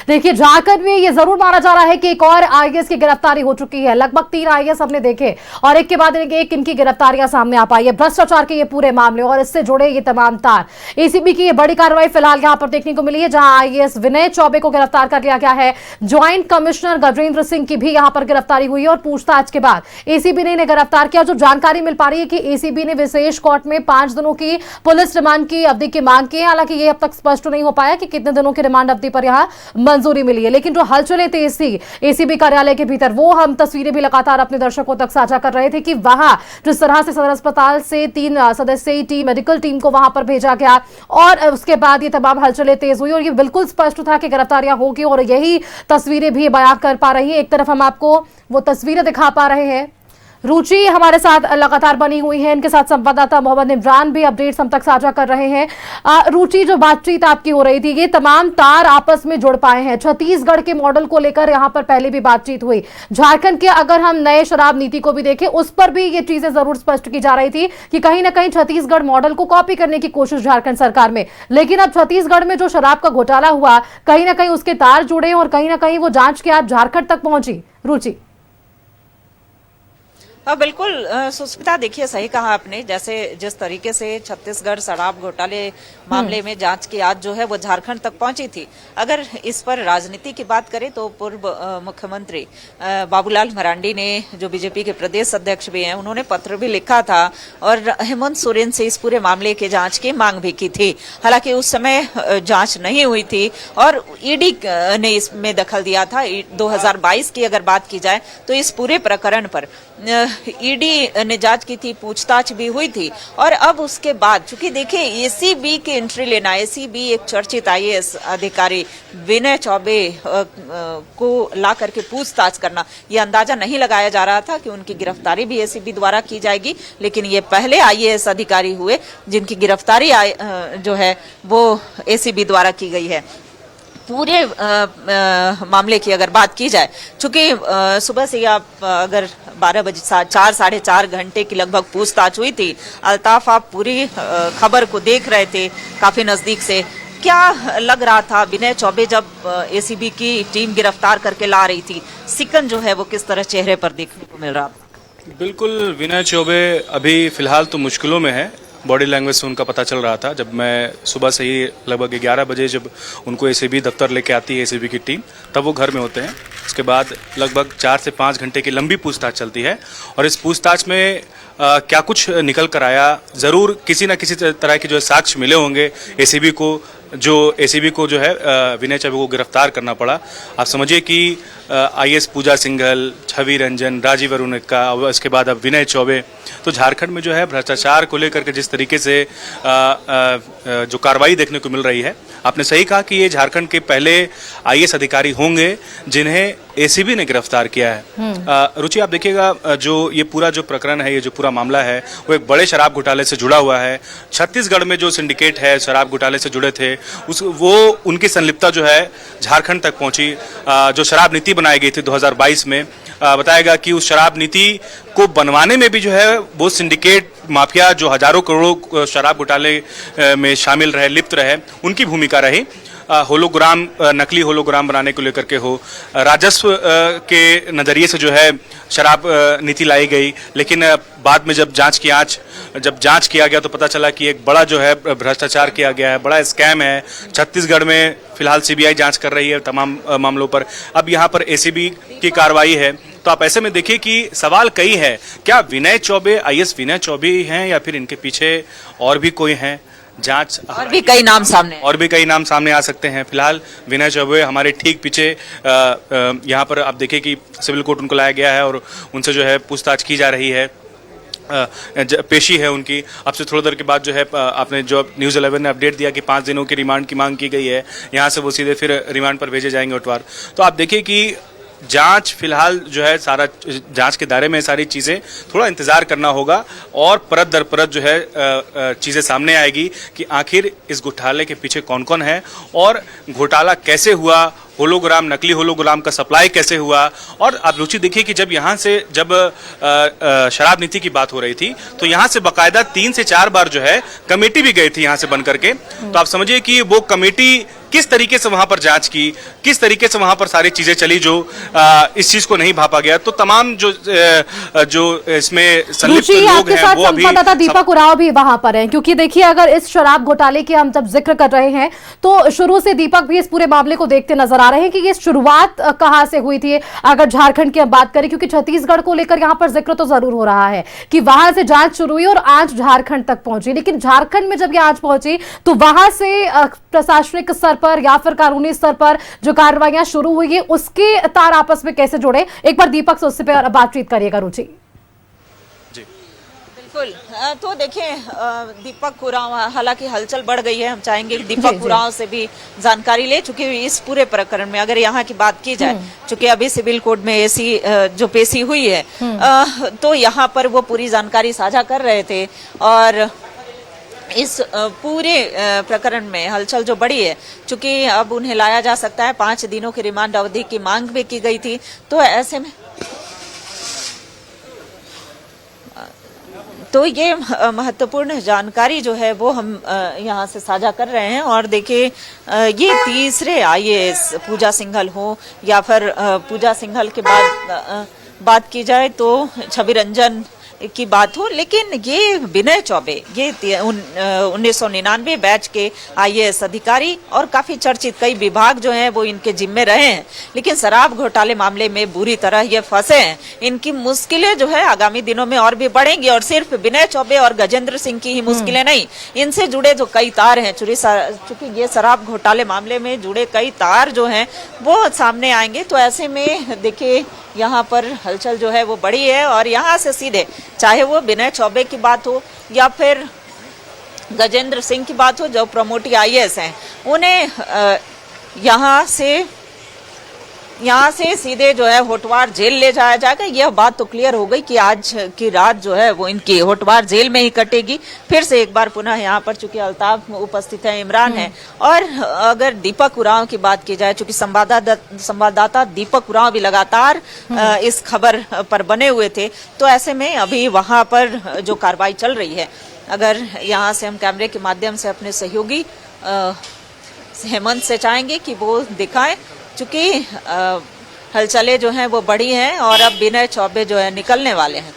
देखिए झारखंड में ये जरूर माना जा रहा है कि एक और आईएएस की गिरफ्तारी हो चुकी है। लगभग 3 आईएएस हमने देखे और एक के बाद एक इनकी गिरफ्तारियां सामने आ पाई है। भ्रष्टाचार के ये पूरे मामले और इससे जुड़े ये तमाम तार, एसीबी की ये बड़ी कार्रवाई फिलहाल यहां पर देखने को मिली है, जहां आईएएस विनय चौबे को गिरफ्तार कर लिया गया है। ज्वाइंट कमिश्नर गजेंद्र सिंह की भी यहां पर गिरफ्तारी हुई है और पूछताछ के बाद एसीबी ने इन्हें गिरफ्तार किया। जो जानकारी मिल पा रही है कि एसीबी ने विशेष कोर्ट में 5 दिनों की पुलिस रिमांड की अवधि की मांग की है। हालांकि ये अब तक स्पष्ट नहीं हो पाया कि कितने दिनों की रिमांड अवधि पर यहां मंजूरी मिली है, लेकिन जो हलचलें तेज थी एसीबी कार्यालय के भीतर, वो हम तस्वीरें भी लगातार अपने दर्शकों तक साझा कर रहे थे कि वहां जिस तरह से सदर अस्पताल से 3 सदस्यीय टीम, मेडिकल टीम को वहां पर भेजा गया और उसके बाद ये तमाम हलचलें तेज हुई और ये बिल्कुल स्पष्ट था कि गिरफ्तारियां होगी और यही तस्वीरें भी बयां कर पा रही है। एक तरफ हम आपको वो तस्वीरें दिखा पा रहे हैं। रुचि हमारे साथ लगातार बनी हुई है, इनके साथ संवाददाता मोहम्मद इमरान भी अपडेट्स हम तक साझा कर रहे हैं। रुचि, जो बातचीत आपकी हो रही थी, ये तमाम तार आपस में जुड़ पाए हैं। छत्तीसगढ़ के मॉडल को लेकर यहां पर पहले भी बातचीत हुई। झारखंड के अगर हम नए शराब नीति को भी देखें, उस पर भी ये चीजें जरूर स्पष्ट की जा रही थी कि कहीं ना कहीं छत्तीसगढ़ मॉडल को कॉपी करने की कोशिश झारखंड सरकार में। लेकिन अब छत्तीसगढ़ में जो शराब का घोटाला हुआ, कहीं ना कहीं उसके तार जुड़े और कहीं ना कहीं वो जांच के आज झारखंड तक पहुंची। रुचि। बिल्कुल सुस्मिता, देखिए सही कहा आपने। जैसे जिस तरीके से छत्तीसगढ़ शराब घोटाले मामले में जांच की आज जो है वो झारखंड तक पहुंची थी। अगर इस पर राजनीति की बात करें तो पूर्व मुख्यमंत्री बाबूलाल मरांडी ने, जो बीजेपी के प्रदेश अध्यक्ष भी हैं, उन्होंने पत्र भी लिखा था और हेमंत सोरेन से इस पूरे मामले की जांच की मांग भी की थी। हालांकि उस समय जांच नहीं हुई थी और ईडी ने इसमें दखल दिया था। 2022 की अगर बात की जाए तो इस पूरे प्रकरण पर ईडी ने जांच की थी, पूछताछ भी हुई थी और अब उसके बाद चूंकि देखिए एसीबी की एंट्री लेना, एसीबी एक चर्चित आईएएस अधिकारी विनय चौबे को ला करके पूछताछ करना, ये अंदाजा नहीं लगाया जा रहा था कि उनकी गिरफ्तारी भी एसीबी द्वारा की जाएगी। लेकिन ये पहले आईएएस अधिकारी हुए जिनकी गिरफ्तारी जो है वो एसीबी द्वारा की गई है। पूरे मामले की अगर बात की जाए, चूंकि सुबह से आप अगर 12 बजे 4 साढ़े 4 घंटे की लगभग पूछताछ हुई थी। अल्ताफ, आप पूरी खबर को देख रहे थे काफी नजदीक से। क्या लग रहा था विनय चौबे जब एसीबी की टीम गिरफ्तार करके ला रही थी, सिकन जो है वो किस तरह चेहरे पर देखने को मिल रहा था? बिल्कुल, विनय चौबे अभी फिलहाल तो मुश्किलों में है। बॉडी लैंग्वेज से उनका पता चल रहा था। जब मैं सुबह से ही लगभग 11 बजे जब उनको एसीबी दफ्तर लेके आती है एसीबी की टीम, तब वो घर में होते हैं। उसके बाद लगभग 4 से 5 घंटे की लंबी पूछताछ चलती है और इस पूछताछ में क्या कुछ निकल कर आया, ज़रूर किसी न किसी तरह के जो साक्ष्य मिले होंगे एसीबी को जो है विनय चौबे को गिरफ्तार करना पड़ा। आप समझिए कि आईएएस पूजा सिंघल, छवि रंजन, राजीव अरुण का, इसके बाद अब विनय चौबे। तो झारखंड में जो है भ्रष्टाचार को लेकर के जिस तरीके से जो कार्रवाई देखने को मिल रही है, आपने सही कहा कि ये झारखंड के पहले आईएएस अधिकारी होंगे जिन्हें एसीबी ने गिरफ्तार किया है। रुचि, आप देखिएगा जो ये पूरा जो प्रकरण है, ये जो पूरा मामला है, वो एक बड़े शराब घोटाले से जुड़ा हुआ है। छत्तीसगढ़ में जो सिंडिकेट है शराब घोटाले से जुड़े थे, वो उनकी संलिप्तता जो है झारखंड तक पहुंची। जो शराब नीति बनाई गई थी 2022 में, बताएगा कि उस शराब नीति को बनवाने में भी जो है वो सिंडिकेट माफिया जो हजारों करोड़ों शराब घोटाले में शामिल रहे, लिप्त रहे, उनकी भूमिका रही। होलोग्राम, नकली होलोग्राम बनाने को लेकर के हो, राजस्व के नज़रिए से जो है शराब नीति लाई गई। लेकिन बाद में जब जांच किया गया तो पता चला कि एक बड़ा जो है भ्रष्टाचार किया गया है, बड़ा स्कैम है। छत्तीसगढ़ में फिलहाल सीबीआई जांच कर रही है तमाम मामलों पर। अब यहाँ पर एसीबी की कार्रवाई है, तो आप ऐसे में देखिए कि सवाल कई है। क्या विनय चौबे आईएएस विनय चौबे हैं या फिर इनके पीछे और भी कोई हैं? जांच और भी कई नाम सामने आ सकते हैं। फिलहाल विनय चौबे हमारे ठीक पीछे यहाँ पर आप देखिए कि सिविल कोर्ट उनको लाया गया है और उनसे जो है पूछताछ की जा रही है, पेशी है उनकी। अब से थोड़ी देर के बाद जो है आपने जो न्यूज़ 11 ने अपडेट दिया कि 5 दिनों की रिमांड की मांग की गई है। यहाँ से वो सीधे फिर रिमांड पर भेजे जाएंगे उठवार। तो आप देखिए कि जांच फिलहाल जो है सारा जांच के दायरे में सारी चीज़ें, थोड़ा इंतज़ार करना होगा और परत दर परत जो है चीज़ें सामने आएगी कि आखिर इस घोटाले के पीछे कौन कौन है और घोटाला कैसे हुआ, होलोग्राम, नकली होलोग्राम का सप्लाई कैसे हुआ। और आप रुचि देखिए कि जब शराब नीति की बात हो रही थी तो यहाँ से बाकायदा 3 से 4 बार जो है कमेटी भी गई थी यहाँ से बन करके। तो आप समझिए कि वो कमेटी किस तरीके से वहां पर जांच की, किस तरीके से वहां पर सारी चीजें चली जो इस चीज को नहीं भापा गया। तो तमाम जो इसमें संलिप्त लोग हैं वो अभी संवाददाता दीपक उरांव भी वहां पर हैं, क्योंकि देखिए अगर इस शराब घोटाले की हम जब जिक्र कर रहे हैं तो शुरू से दीपक भी इस पूरे मामले को देखते नजर आ रहे हैं कि ये शुरुआत कहां से हुई थी। अगर झारखंड की हम बात करें, क्योंकि छत्तीसगढ़ को लेकर यहां पर जिक्र तो जरूर हो रहा है कि वहां से जांच शुरू हुई और आज झारखंड तक पहुंची, लेकिन झारखंड में जब ये आज पहुंची तो वहां से प्रशासनिक स्तर पर या फिर कानूनी स्तर पर जो कार्रवाइयां शुरू हुई है उसके तार आपस में कैसे जुड़े, एक बार दीपक से उससे पर बातचीत करिएगा रुचि। बिल्कुल, तो देखिए दीपक उरांव, हालांकि हलचल बढ़ गई है, हम चाहेंगे कि दीपक उरांव से भी जानकारी ले, चूंकि इस पूरे प्रकरण में अगर यहाँ की बात की जाए, चूंकि अभी सिविल कोर्ट में ऐसी जो पेशी हुई है तो यहाँ पर वो पूरी जानकारी साझा कर रहे थे और इस पूरे प्रकरण में हलचल जो बढ़ी है, चूंकि अब उन्हें लाया जा सकता है, 5 दिनों की रिमांड अवधि की मांग भी की गई थी, तो ऐसे में तो ये महत्वपूर्ण जानकारी जो है वो हम यहाँ से साझा कर रहे हैं। और देखिए ये तीसरे आईएएस पूजा सिंघल हो या फिर पूजा सिंघल के बाद बात की जाए तो छवि रंजन की बात हो, लेकिन ये विनय चौबे, ये 1999 बैच के आईएएस अधिकारी और काफी चर्चित कई विभाग जो हैं वो इनके जिम्मे रहे हैं, लेकिन शराब घोटाले मामले में बुरी तरह ये फंसे हैं। इनकी मुश्किलें जो है आगामी दिनों में और भी बढ़ेंगी और सिर्फ विनय चौबे और गजेंद्र सिंह की ही मुश्किलें नहीं, इनसे जुड़े जो कई तार हैं, चूंकि ये शराब घोटाले मामले में जुड़े कई तार जो हैं वो सामने आएंगे। तो ऐसे में देखिए यहाँ पर हलचल जो है वो बड़ी है और यहाँ से सीधे चाहे वो विनय चौबे की बात हो या फिर गजेंद्र सिंह की बात हो जो प्रमोटी आईएएस हैं, उन्हें यहाँ से सीधे जो है होटवार जेल ले जाया जाएगा। यह बात तो क्लियर हो गई कि आज की रात जो है वो इनकी होटवार जेल में ही कटेगी। फिर से एक बार पुनः यहाँ पर चूंकि अल्ताफ उपस्थित है, इमरान है, और अगर दीपक उरांव की बात की जाए, चूंकि संवाददाता दीपक उरांव भी लगातार इस खबर पर बने हुए थे, तो ऐसे में अभी वहां पर जो कार्रवाई चल रही है, अगर यहाँ से हम कैमरे के माध्यम से अपने सहयोगी हेमंत से चाहेंगे कि वो दिखाएं, चूंकि हलचलें जो हैं वो बढ़ी हैं और अब विनय चौबे जो है निकलने वाले हैं,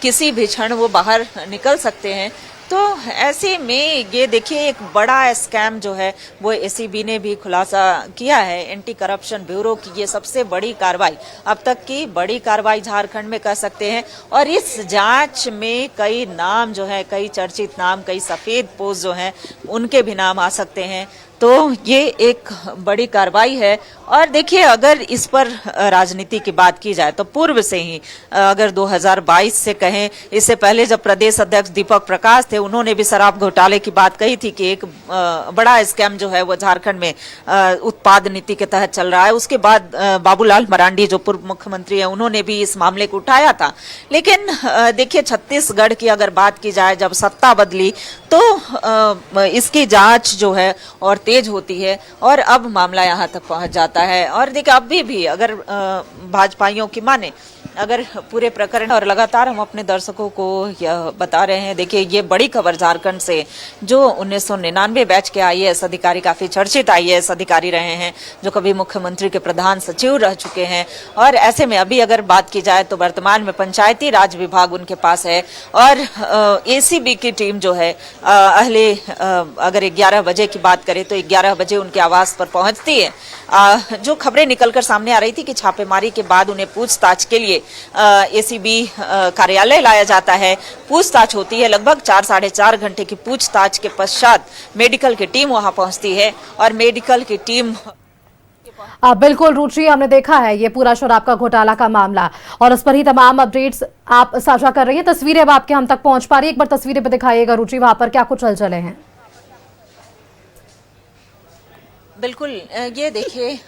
किसी भी क्षण वो बाहर निकल सकते हैं। तो ऐसे में ये देखिए एक बड़ा स्कैम जो है वो एसीबी ने भी खुलासा किया है। एंटी करप्शन ब्यूरो की ये सबसे बड़ी कार्रवाई, अब तक की बड़ी कार्रवाई झारखंड में कह सकते हैं, और इस जांच में कई नाम जो है, कई चर्चित नाम, कई सफेद पोस्ट जो हैं उनके भी नाम आ सकते हैं। तो ये एक बड़ी कार्रवाई है। और देखिए अगर इस पर राजनीति की बात की जाए तो पूर्व से ही, अगर 2022 से कहें, इससे पहले जब प्रदेश अध्यक्ष दीपक प्रकाश थे, उन्होंने भी शराब घोटाले की बात कही थी कि एक बड़ा स्कैम जो है वो झारखंड में उत्पाद नीति के तहत चल रहा है। उसके बाद बाबूलाल मरांडी जो पूर्व मुख्यमंत्री है, उन्होंने भी इस मामले को उठाया था। लेकिन देखिए छत्तीसगढ़ की अगर बात की जाए, जब सत्ता बदली तो इसकी जांच जो है और तेज होती है और अब मामला यहाँ तक पहुंच जाता है। और देखिए अभी भी अगर भाजपाइयों की माने, अगर पूरे प्रकरण, और लगातार हम अपने दर्शकों को यह बता रहे हैं, देखिए ये बड़ी खबर झारखंड से, जो 1999 बैच के आईएएस अधिकारी, काफी चर्चित आईएएस अधिकारी रहे हैं, जो कभी मुख्यमंत्री के प्रधान सचिव रह चुके हैं, और ऐसे में अभी अगर बात की जाए तो वर्तमान में पंचायती राज विभाग उनके पास है। और एसीबी की टीम जो है अगर 11 बजे की बात करें तो 11 बजे उनके आवास पर पहुंचती है। जो खबरें निकलकर सामने आ रही थी कि छापेमारी के बाद उन्हें पूछताछ के लिए एसीबी कार्यालय लाया जाता है, पूछताछ होती है, लगभग 4-4.5 घंटे की पूछताछ के पश्चात मेडिकल की टीम वहां पहुंचती है और मेडिकल की टीम बिल्कुल रुचि, हमने देखा है ये पूरा शराब का घोटाला का मामला और उस पर ही तमाम अपडेट्स आप साझा कर रही हैं। तस्वीरें अब आपके हम तक पहुंच पा रही है, एक बार तस्वीरें पे दिखाइएगा रुचि, वहां पर क्या कुछ हलचले हैं। बिल्कुल, ये देखिए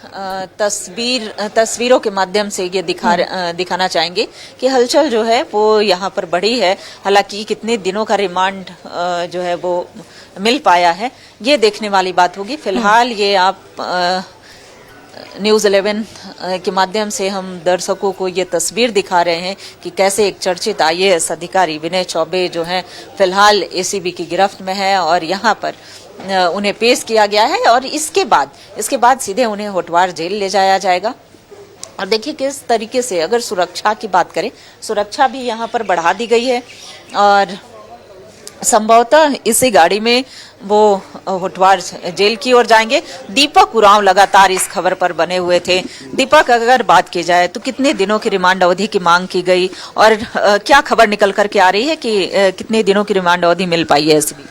तस्वीरों के माध्यम से ये दिखाना चाहेंगे कि हलचल जो है वो यहाँ पर बढ़ी है। हालांकि कितने दिनों का रिमांड जो है वो मिल पाया है, ये देखने वाली बात होगी। फिलहाल ये आप न्यूज़ 11 के माध्यम से हम दर्शकों को ये तस्वीर दिखा रहे हैं कि कैसे एक चर्चित आईएएस अधिकारी विनय चौबे जो है फिलहाल एसीबी की गिरफ्त में है और यहाँ पर उन्हें पेश किया गया है और इसके बाद सीधे उन्हें होटवार जेल ले जाया जाएगा। और देखिए किस तरीके से, अगर सुरक्षा की बात करें, सुरक्षा भी यहाँ पर बढ़ा दी गई है और संभवतः इसी गाड़ी में वो होटवार जेल की ओर जाएंगे। दीपक उरांव लगातार इस खबर पर बने हुए थे। दीपक, अगर बात की जाए तो कितने दिनों की रिमांड अवधि की मांग की गई और क्या खबर निकल करके आ रही है कि कितने दिनों की रिमांड अवधि मिल पाई है एसीबी?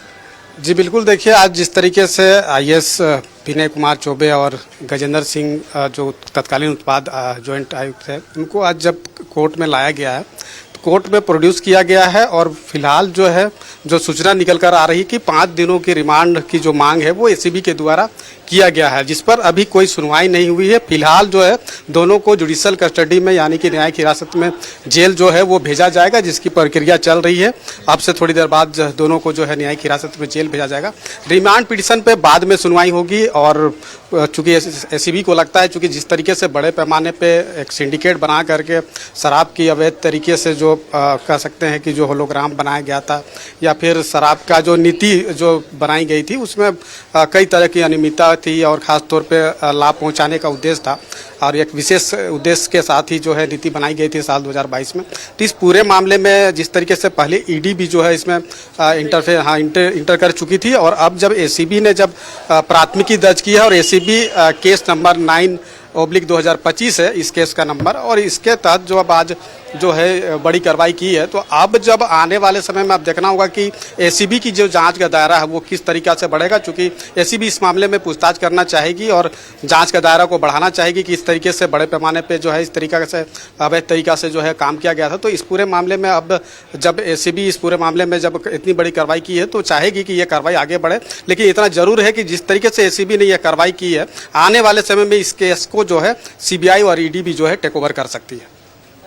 जी बिल्कुल, देखिए आज जिस तरीके से आईएएस विनय कुमार चौबे और गजेंद्र सिंह जो तत्कालीन उत्पाद ज्वाइंट आयुक्त थे, उनको आज जब कोर्ट में लाया गया है, तो कोर्ट में प्रोड्यूस किया गया है और फिलहाल जो है जो सूचना निकल कर आ रही है कि 5 दिनों की रिमांड की जो मांग है वो एसीबी के द्वारा किया गया है, जिस पर अभी कोई सुनवाई नहीं हुई है। फिलहाल जो है दोनों को जुडिशियल कस्टडी में यानी कि न्यायिक हिरासत में जेल जो है वो भेजा जाएगा, जिसकी प्रक्रिया चल रही है। अब से थोड़ी देर बाद दोनों को जो है न्यायिक हिरासत में जेल भेजा जाएगा। रिमांड पिटीशन पे बाद में सुनवाई होगी और चूंकि एसीबी को लगता है चूंकि जिस तरीके से बड़े पैमाने पे एक सिंडिकेट बना करके शराब की अवैध तरीके से जो कह सकते हैं कि जो होलोग्राम बनाया गया था या फिर शराब का जो नीति जो बनाई गई थी उसमें कई तरह की अनियमितता थी और ख़ास तौर पे लाभ पहुंचाने का उद्देश्य था और एक विशेष उद्देश्य के साथ ही जो है नीति बनाई गई थी साल 2022 में। तो इस पूरे मामले में जिस तरीके से पहले ईडी भी जो है इसमें इंटर कर चुकी थी और अब जब एसीबी ने जब प्राथमिकी दर्ज की है और एसीबी केस नंबर 9/2025 है इस केस का नंबर, और इसके तहत जो अब आज जो है बड़ी कार्रवाई की है, तो अब जब आने वाले समय में अब देखना होगा कि एसीबी की जो जांच का दायरा है वो किस तरीका से बढ़ेगा, क्योंकि एसीबी इस मामले में पूछताछ करना चाहेगी और जांच का दायरा को बढ़ाना चाहेगी कि इस तरीके से बड़े पैमाने पे जो है इस तरीका से अवैध तरीका से जो है काम किया गया था। तो इस पूरे मामले में अब जब एसीबी इस पूरे मामले में जब इतनी बड़ी कार्रवाई की है तो चाहेगी कि ये कार्रवाई आगे बढ़े, लेकिन इतना जरूर है कि जिस तरीके से एसीबी ने यह कार्रवाई की है, आने वाले समय में इस केस को जो है सीबीआई और ईडी भी जो है टेक ओवर कर सकती है।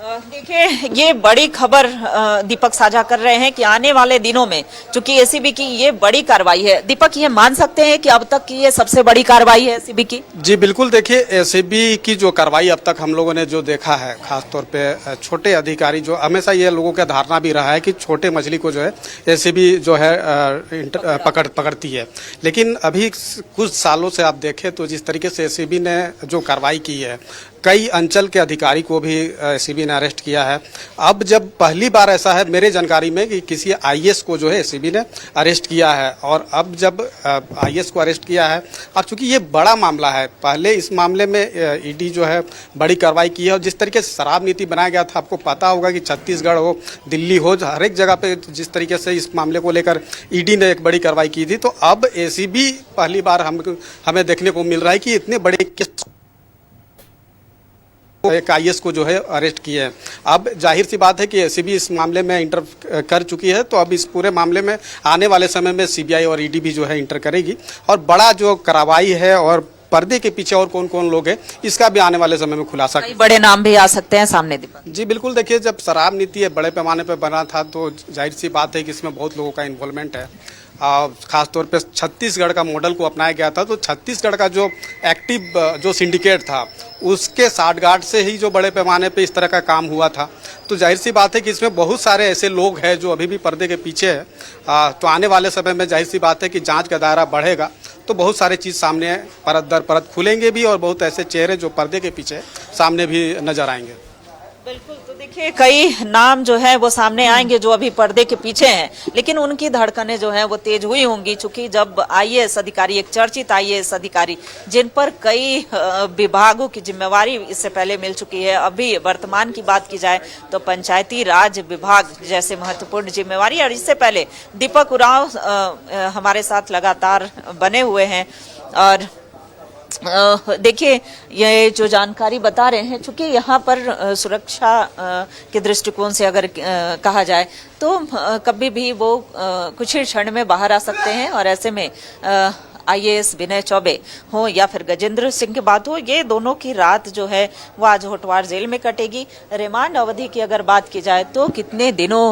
देखिए ये बड़ी खबर दीपक साझा कर रहे हैं कि आने वाले दिनों में चूंकि एसीबी की ये बड़ी कार्रवाई है, दीपक ये मान सकते हैं कि अब तक की ये सबसे बड़ी कार्रवाई है एसीबी की? जी बिल्कुल, देखिए एसीबी की जो कार्रवाई अब तक हम लोगों ने जो देखा है, खासतौर पे छोटे अधिकारी, जो हमेशा ये लोगों का धारणा भी रहा है कि छोटे मछली को जो है एसीबी जो है पकड़ती है, लेकिन अभी कुछ सालों से आप देखें तो जिस तरीके से एसीबी ने जो कार्रवाई की है, कई अंचल के अधिकारी को भी एसीबी ने अरेस्ट किया है। अब जब पहली बार ऐसा है मेरे जानकारी में कि किसी आईएएस को जो है एसीबी ने अरेस्ट किया है, और अब जब आईएएस को अरेस्ट किया है, अब चूंकि ये बड़ा मामला है, पहले इस मामले में ईडी जो है बड़ी कार्रवाई की है और जिस तरीके से शराब नीति बनाया गया था, आपको पता होगा कि छत्तीसगढ़ हो, दिल्ली हो, हर एक जगह पे जिस तरीके से इस मामले को लेकर ईडी ने एक बड़ी कार्रवाई की थी, तो अब एसीबी पहली बार हमें देखने को मिल रहा है कि इतने बड़े एक आईएएस को जो है अरेस्ट किए हैं। अब जाहिर सी बात है कि एसीबी इस मामले में इंटर कर चुकी है, तो अब इस पूरे मामले में आने वाले समय में सीबीआई और ईडी भी जो है इंटर करेगी और बड़ा जो कार्रवाई है और पर्दे के पीछे और कौन कौन लोग हैं इसका भी आने वाले समय में खुलासा। बड़े नाम भी आ सकते हैं सामने दीपक? जी बिल्कुल, देखिए जब शराब नीति बड़े पैमाने पर बना था तो जाहिर सी बात है कि इसमें बहुत लोगों का इन्वॉल्वमेंट है। खासतौर पे छत्तीसगढ़ का मॉडल को अपनाया गया था, तो छत्तीसगढ़ का जो एक्टिव जो सिंडिकेट था उसके साठगांठ से ही जो बड़े पैमाने पे इस तरह का काम हुआ था। तो जाहिर सी बात है कि इसमें बहुत सारे ऐसे लोग हैं जो अभी भी पर्दे के पीछे है। तो आने वाले समय में जाहिर सी बात है कि जांच का दायरा बढ़ेगा तो बहुत सारी चीज़ सामने परत दर परत खुलेंगे भी और बहुत ऐसे चेहरे जो पर्दे के पीछे सामने भी नजर आएंगे। बिल्कुल, तो देखिए कई नाम जो है वो सामने आएंगे जो अभी पर्दे के पीछे हैं, लेकिन उनकी धड़कनें जो है वो तेज हुई होंगी, चूंकि जब आईएएस अधिकारी, एक चर्चित आईएएस अधिकारी जिन पर कई विभागों की जिम्मेवारी इससे पहले मिल चुकी है, अभी वर्तमान की बात की जाए तो पंचायती राज विभाग जैसे महत्वपूर्ण जिम्मेवारी, और इससे पहले दीपक उरांव हमारे साथ लगातार बने हुए हैं। और देखिए ये जो जानकारी बता रहे हैं, चूंकि यहाँ पर सुरक्षा के दृष्टिकोण से अगर कहा जाए तो कभी भी वो कुछ ही क्षण में बाहर आ सकते हैं, और ऐसे में आईएएस विनय चौबे हो या फिर गजेंद्र सिंह की बात हो, ये दोनों की रात जो है वो आज होटवार जेल में कटेगी। रिमांड अवधि की अगर बात की जाए तो कितने दिनों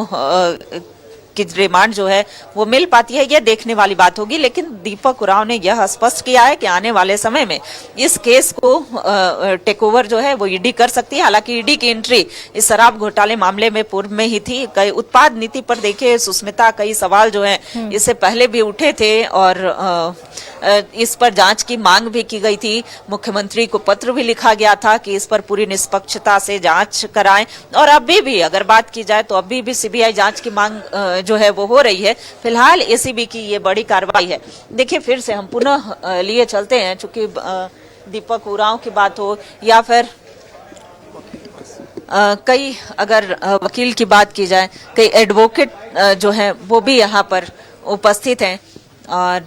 की रिमांड जो है वो मिल पाती है, यह देखने वाली बात होगी। लेकिन दीपक उरांव ने यह स्पष्ट किया है कि आने वाले समय में इस केस को टेक ओवर जो है वो ईडी कर सकती है। हालांकि ईडी की एंट्री इस शराब घोटाले मामले में पूर्व में ही थी। कई उत्पाद नीति पर देखिए सुष्मिता, कई सवाल जो है इससे पहले भी उठे थे और इस पर जांच की मांग भी की गई थी। मुख्यमंत्री को पत्र भी लिखा गया था कि इस पर पूरी निष्पक्षता से जांच कराएं। और अभी भी अगर बात की जाए तो अभी भी सीबीआई जांच की मांग जो है वो हो रही है। फिलहाल एसीबी की ये बड़ी कार्रवाई है। देखिए फिर से हम पुनः लिए चलते हैं, चूंकि दीपक उरांव की बात हो या फिर कई अगर वकील की बात की जाए, कई एडवोकेट जो है वो भी यहाँ पर उपस्थित हैं। और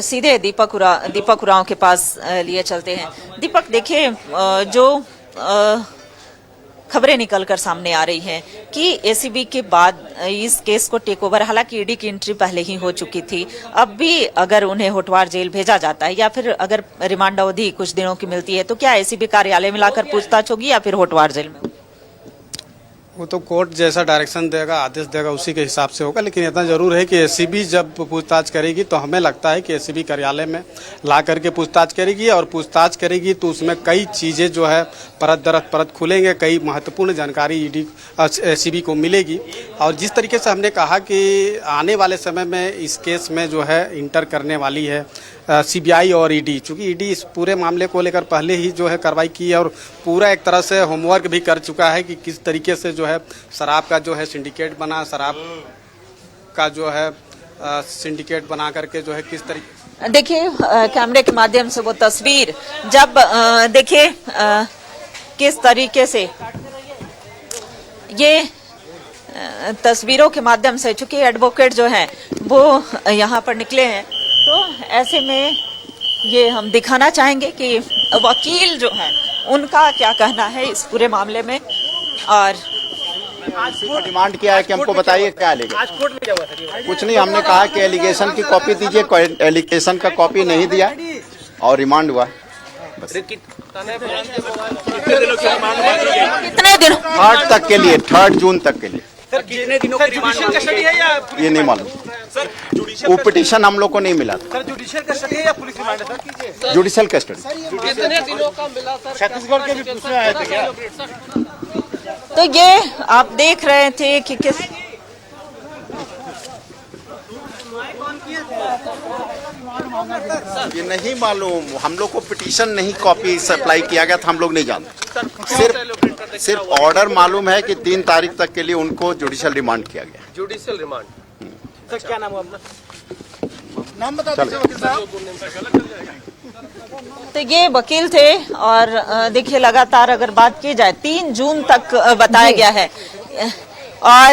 सीधे दीपक उरांव के पास लिए चलते हैं। दीपक, देखिए जो खबरें निकलकर सामने आ रही हैं कि एसीबी के बाद इस केस को टेक ओवर, हालांकि ईडी की एंट्री पहले ही हो चुकी थी, अब भी अगर उन्हें होटवार जेल भेजा जाता है या फिर अगर रिमांड अवधि कुछ दिनों की मिलती है तो क्या एसीबी कार्यालय में लाकर पूछताछ होगी या फिर होटवार जेल में? वो तो कोर्ट जैसा डायरेक्शन देगा, आदेश देगा, उसी के हिसाब से होगा। लेकिन इतना जरूर है कि एसीबी जब पूछताछ करेगी तो हमें लगता है कि एसीबी कार्यालय में ला करके पूछताछ करेगी, और पूछताछ करेगी तो उसमें कई चीज़ें जो है परत दर परत खुलेंगे, कई महत्वपूर्ण जानकारी ईडी एसीबी को मिलेगी। और जिस तरीके से हमने कहा कि आने वाले समय में इस केस में जो है इंटर करने वाली है सीबीआई और ईडी, चूँकि ईडी इस पूरे मामले को लेकर पहले ही जो है कार्रवाई की है और पूरा एक तरह से होमवर्क भी कर चुका है कि किस तरीके से जो है शराब का जो है सिंडिकेट बना, शराब का जो है सिंडिकेट बना करके जो है किस तरीके। देखिए कैमरे के माध्यम से वो तस्वीर जब देखिए किस तरीके से ये तस्वीरों के माध्यम से, चूंकि एडवोकेट जो है वो यहाँ पर निकले हैं, तो ऐसे में ये हम दिखाना चाहेंगे कि वकील जो है उनका क्या कहना है इस पूरे मामले में। और डिमांड किया है कि हमको बताइए क्या एलिगेशन। कुछ नहीं, हमने कहा कि एलिगेशन की कॉपी दीजिए, एलिगेशन का कॉपी नहीं दिया और रिमांड हुआ बस। कितने दिन? 3 तक के लिए, 3 जून तक के लिए। कितने दिनों की रिमांड मांगी है या ये नहीं मालूम सर? वो पिटीशन हम लोग को नहीं मिला था। सर जुडिशियल कस्टडी है या पुलिस रिमांड है सर? Judicial custody. कितने दिनों का मिला सर? छत्तीसगढ़ के भी पूछने आए थे क्या? तो ये आप देख रहे थे कि किस ये नहीं मालूम, हम लोग को पिटीशन नहीं कॉपी सप्लाई किया गया था, हम लोग नहीं जानते। सिर्फ ऑर्डर मालूम है कि 3 तारीख तक के लिए उनको जुडिशियल रिमांड किया गया। Judicial remand. सर क्या नाम है अपना? नाम बता दीजिए वकील साहब। तो ये वकील थे और देखिए लगातार अगर बात की जाए 3 जून तक बताया गया है। और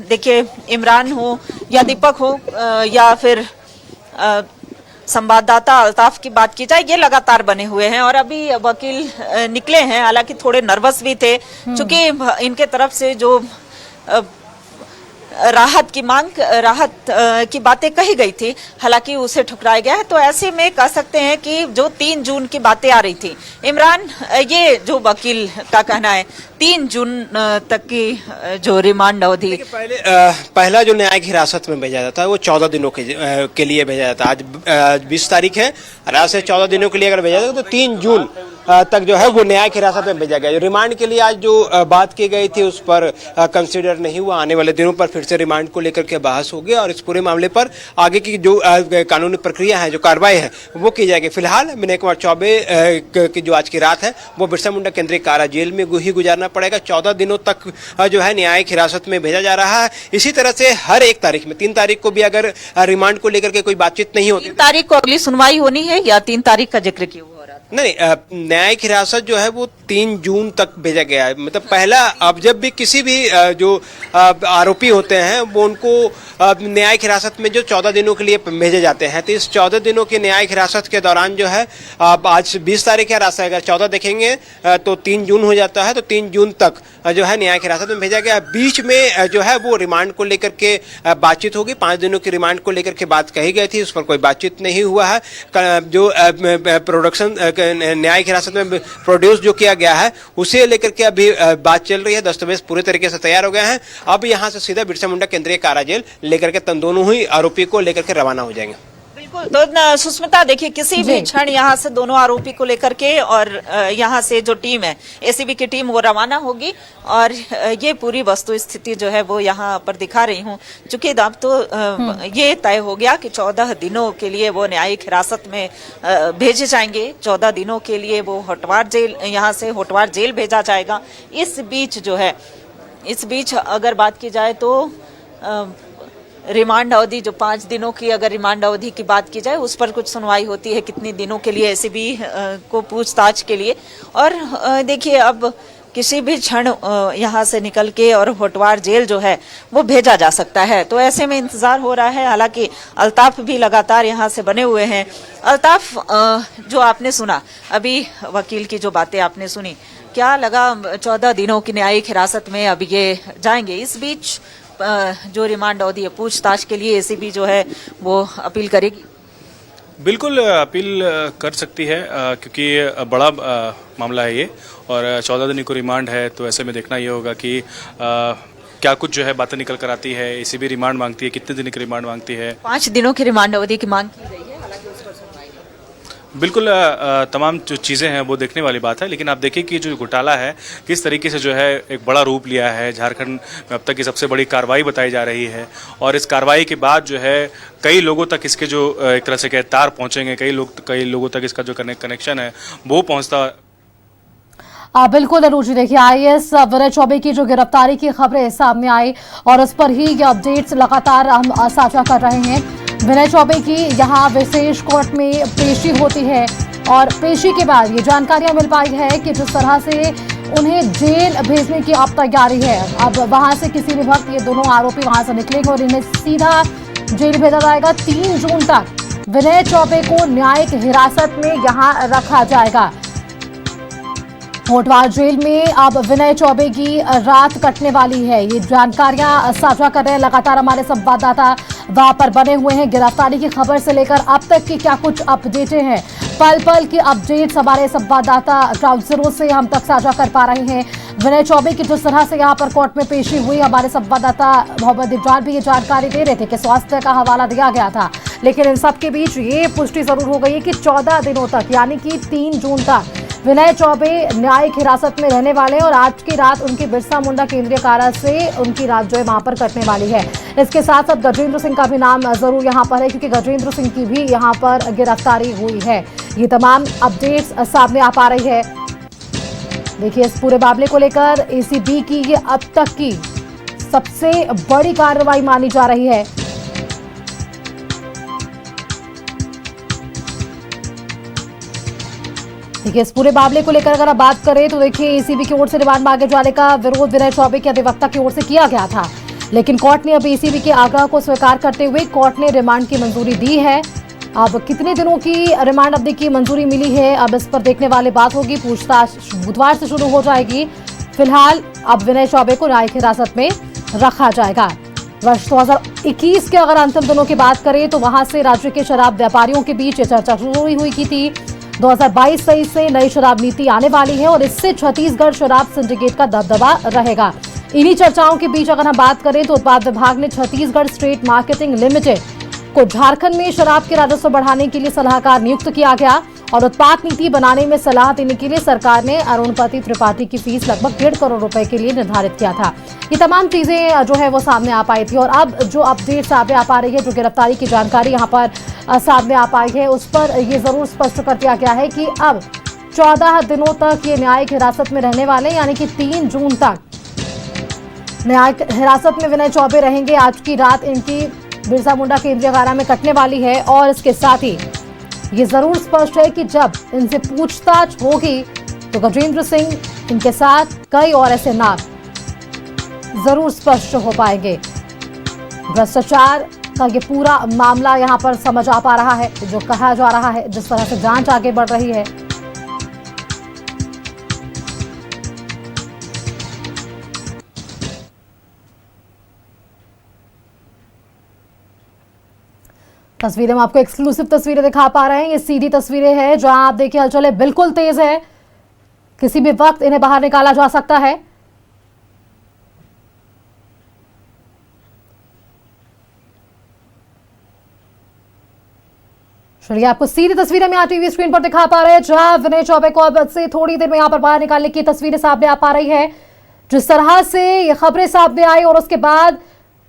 देखिए इमरान हो या दीपक हो या फिर संवाददाता अल्ताफ की बात की जाए, ये लगातार बने हुए हैं। और अभी वकील निकले हैं, हालांकि थोड़े नर्वस भी थे क्योंकि इनके तरफ से जो राहत की बातें कही गई थी, हालांकि उसे ठुकराया गया है। तो ऐसे में कह सकते हैं कि जो 3 जून की बातें आ रही थी, इमरान ये जो वकील का कहना है 3 जून तक की जो रिमांड अवधि। पहला जो न्यायिक हिरासत में भेजा जाता है वो 14 दिनों के लिए भेजा जाता है। आज 20 तारीख है, आज से 14 दिनों के लिए अगर भेजा जाता तो 3 जून तक जो है वो न्यायिक हिरासत में भेजा गया। रिमांड के लिए आज जो बात की गई थी उस पर कंसीडर नहीं हुआ। आने वाले दिनों पर फिर से रिमांड को लेकर के बहस होगी और इस पूरे मामले पर आगे की जो कानूनी प्रक्रिया है, जो कार्रवाई है वो की जाएगी। फिलहाल विनय कुमार चौबे की जो आज की रात है वो बिरसा मुंडा केंद्रीय कारा जेल में ही गुजारना पड़ेगा। 14 दिनों तक जो है न्यायिक हिरासत में भेजा जा रहा है। इसी तरह से हर एक तारीख में 3 तारीख को भी अगर रिमांड को लेकर के कोई बातचीत नहीं होती, 3 तारीख को अगली सुनवाई होनी है या 3 तारीख का जिक्र क्यों हो रहा है? नहीं, न्यायिक हिरासत जो है वो 3 जून तक भेजा गया है। मतलब पहला, अब जब भी किसी भी जो आरोपी होते हैं वो उनको न्यायिक हिरासत में जो 14 दिनों के लिए भेजे जाते हैं, तो इस 14 दिनों की न्यायिक हिरासत के दौरान जो है आज 20 तारीख है, रास्ता अगर 14 देखेंगे तो 3 जून हो जाता है। तो 3 जून तक जो है न्यायिक हिरासत में भेजा गया। बीच में जो है वो रिमांड को लेकर के बातचीत होगी। 5 दिनों की रिमांड को लेकर के बात कही गई थी, उस पर कोई बातचीत नहीं हुआ है। जो प्रोडक्शन न्यायिक हिरासत में प्रोड्यूस जो किया गया है उसे लेकर के अभी बात चल रही है। दस्तावेज पूरे तरीके से तैयार हो गए हैं। अब यहां से सीधा बिरसा मुंडा केंद्रीय कारा जेल लेकर के दोनों ही आरोपी को लेकर के रवाना हो जाएंगे। बिल्कुल। तो सुष्मिता देखिए, किसी भी क्षण यहाँ से दोनों आरोपी को लेकर के और यहाँ से जो टीम है एसीबी की टीम वो रवाना होगी और ये पूरी वस्तु स्थिति जो है वो यहाँ पर दिखा रही हूँ। चूंकि अब तो ये तय हो गया कि 14 दिनों के लिए वो न्यायिक हिरासत में भेजे जाएंगे। 14 दिनों के लिए वो होटवार जेल, यहाँ से होटवार जेल भेजा जाएगा। इस बीच अगर बात की जाए तो रिमांड अवधि जो 5 दिनों की, अगर रिमांड अवधि की बात की जाए उस पर कुछ सुनवाई होती है कितने दिनों के लिए एसीबी को पूछताछ के लिए। और देखिए अब किसी भी क्षण यहाँ से निकल के और होटवार जेल जो है वो भेजा जा सकता है। तो ऐसे में इंतजार हो रहा है। हालांकि अल्ताफ भी लगातार यहाँ से बने हुए हैं। अल्ताफ, जो आपने सुना अभी वकील की जो बातें आपने सुनी, क्या लगा? 14 दिनों की न्यायिक हिरासत में अब ये जाएंगे। इस बीच जो रिमांड अवधि है पूछताछ के लिए एसीबी जो है वो अपील करेगी। बिल्कुल अपील कर सकती है क्योंकि बड़ा मामला है ये और 14 दिन को रिमांड है। तो ऐसे में देखना ये होगा कि क्या कुछ जो है बातें निकल कर आती है। एसीबी रिमांड मांगती है, कितने दिन की रिमांड मांगती है। 5 दिनों की रिमांड अवधि की मांग की गई है। हालांकि उस पर सुनवाई बिल्कुल तमाम जो चीज़ें हैं वो देखने वाली बात है। लेकिन आप देखिए कि जो घोटाला है किस तरीके से जो है एक बड़ा रूप लिया है। झारखंड में अब तक की सबसे बड़ी कार्रवाई बताई जा रही है और इस कार्रवाई के बाद जो है कई लोगों तक इसके जो एक तरह से कहे तार पहुंचेंगे, कई लोगों तक इसका जो कनेक्शन है वो पहुंचता। बिल्कुल अनुजी, देखिए आईएएस विनय चौबे की जो गिरफ्तारी की खबरें सामने आई और उस पर ही ये अपडेट्स लगातार हम साझा कर रहे हैं। विनय चौबे की यहाँ विशेष कोर्ट में पेशी होती है और पेशी के बाद ये जानकारियां मिल पाई है कि जिस तरह से उन्हें जेल भेजने की अब तैयारी है। अब वहां से किसी भी वक्त ये दोनों आरोपी वहां से निकलेंगे और इन्हें सीधा जेल भेजा जाएगा। 3 जून तक विनय चौबे को न्यायिक हिरासत में यहाँ रखा जाएगा। होटवार जेल में अब विनय चौबे की रात कटने वाली है। ये जानकारियां साझा कर रहे हैं लगातार हमारे संवाददाता वहां पर बने हुए हैं। गिरफ्तारी की खबर से लेकर अब तक की क्या कुछ अपडेटें हैं, पल पल की अपडेट्स हमारे संवाददाता ग्राउंड जीरो से हम तक साझा कर पा रहे हैं। विनय चौबे की जिस तरह से यहाँ पर कोर्ट में पेशी हुई, हमारे संवाददाता मोहम्मद इब्रान भी ये जानकारी दे रहे थे कि स्वास्थ्य का हवाला दिया गया था। लेकिन इन सब के बीच ये पुष्टि जरूर हो गई है कि 14 दिनों तक यानी कि 3 जून तक विनय चौबे न्यायिक हिरासत में रहने वाले हैं और आज की रात उनकी बिरसा मुंडा केंद्रीय कारा से उनकी रात जो है वहां पर कटने वाली है। इसके साथ साथ गजेंद्र सिंह का भी नाम जरूर यहां पर है क्योंकि गजेंद्र सिंह की भी यहां पर गिरफ्तारी हुई है। ये तमाम अपडेट्स सामने आ पा रही है। देखिए इस पूरे मामले को लेकर एसीबी की ये अब तक की सबसे बड़ी कार्रवाई मानी जा रही है। देखिए इस पूरे मामले को लेकर अगर आप बात करें तो देखिए एसीबी की ओर से रिमांड मांगे जाने का विरोध विनय चौबे के अधिवक्ता की ओर से किया गया था, लेकिन कोर्ट ने अब एसीबी के आग्रह को स्वीकार करते हुए कोर्ट ने रिमांड की मंजूरी दी है। अब कितने दिनों की रिमांड अवधि की मंजूरी मिली है अब इस पर देखने वाली बात होगी। पूछताछ बुधवार से शुरू हो जाएगी। फिलहाल अब विनय चौबे को न्यायिक हिरासत में रखा जाएगा। वर्ष 2021 के अगर अंतिम दिनों की बात करें तो वहां से राज्य के शराब व्यापारियों के बीच चर्चा शुरू हुई की थी। 2022-23 से नई शराब नीति आने वाली है और इससे छत्तीसगढ़ शराब सिंडिकेट का दबदबा रहेगा। इन्हीं चर्चाओं के बीच अगर हम बात करें तो उत्पाद विभाग ने छत्तीसगढ़ स्टेट मार्केटिंग लिमिटेड को झारखंड में शराब के राजस्व बढ़ाने के लिए सलाहकार नियुक्त किया गया और उत्पाद नीति बनाने में सलाह देने के लिए सरकार ने अरुणपति त्रिपाठी की फीस लगभग 1.5 करोड़ रुपए के लिए निर्धारित किया था। ये तमाम चीजें जो है वो सामने आ पाई थी और अब जो अपडेट सामने आ पा रही है, जो गिरफ्तारी की जानकारी यहाँ पर सामने आ पाई है, उस पर ये जरूर स्पष्ट कर दिया गया है कि अब 14 दिनों तक ये न्यायिक हिरासत में रहने वाले, यानी कि 3 जून तक न्यायिक हिरासत में विनय चौबे रहेंगे। आज की रात इनकी बिरसा मुंडा केंद्रीय कारा में कटने वाली है और इसके साथ ही ये जरूर स्पष्ट है कि जब इनसे पूछताछ होगी तो गजेंद्र सिंह, इनके साथ कई और ऐसे नाम जरूर स्पष्ट हो पाएंगे। भ्रष्टाचार का ये पूरा मामला यहाँ पर समझ आ पा रहा है, जो कहा जा रहा है, जिस तरह से जांच आगे बढ़ रही है। तस्वीरें हम आपको एक्सक्लूसिव तस्वीरें दिखा पा रहे हैं। ये सीधी तस्वीरें हैं जहां आप देखिए हलचल बिल्कुल तेज है, किसी भी वक्त इन्हें बाहर निकाला जा सकता है। चलिए आपको सीधी तस्वीरें में यहाँ टीवी स्क्रीन पर दिखा पा रहे हैं जहां विनय चौबे को अब से थोड़ी देर में यहां पर बाहर निकालने की तस्वीरें सामने आ पा रही है। जिस तरह से ये खबरें सामने आई और उसके बाद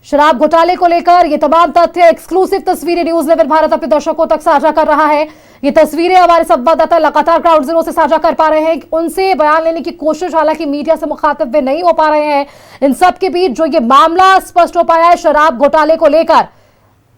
शराब घोटाले को लेकर ये तमाम तथ्य एक्सक्लूसिव तस्वीरें न्यूज 11 भारत अपने दर्शकों तक साझा कर रहा है। ये तस्वीरें हमारे संवाददाता लगातार ग्राउंड जीरो से साझा कर पा रहे हैं, उनसे बयान लेने की कोशिश हालांकि मीडिया से मुखातिब वे नहीं हो पा रहे हैं। इन सब के बीच जो ये मामला स्पष्ट हो पाया है शराब घोटाले को लेकर,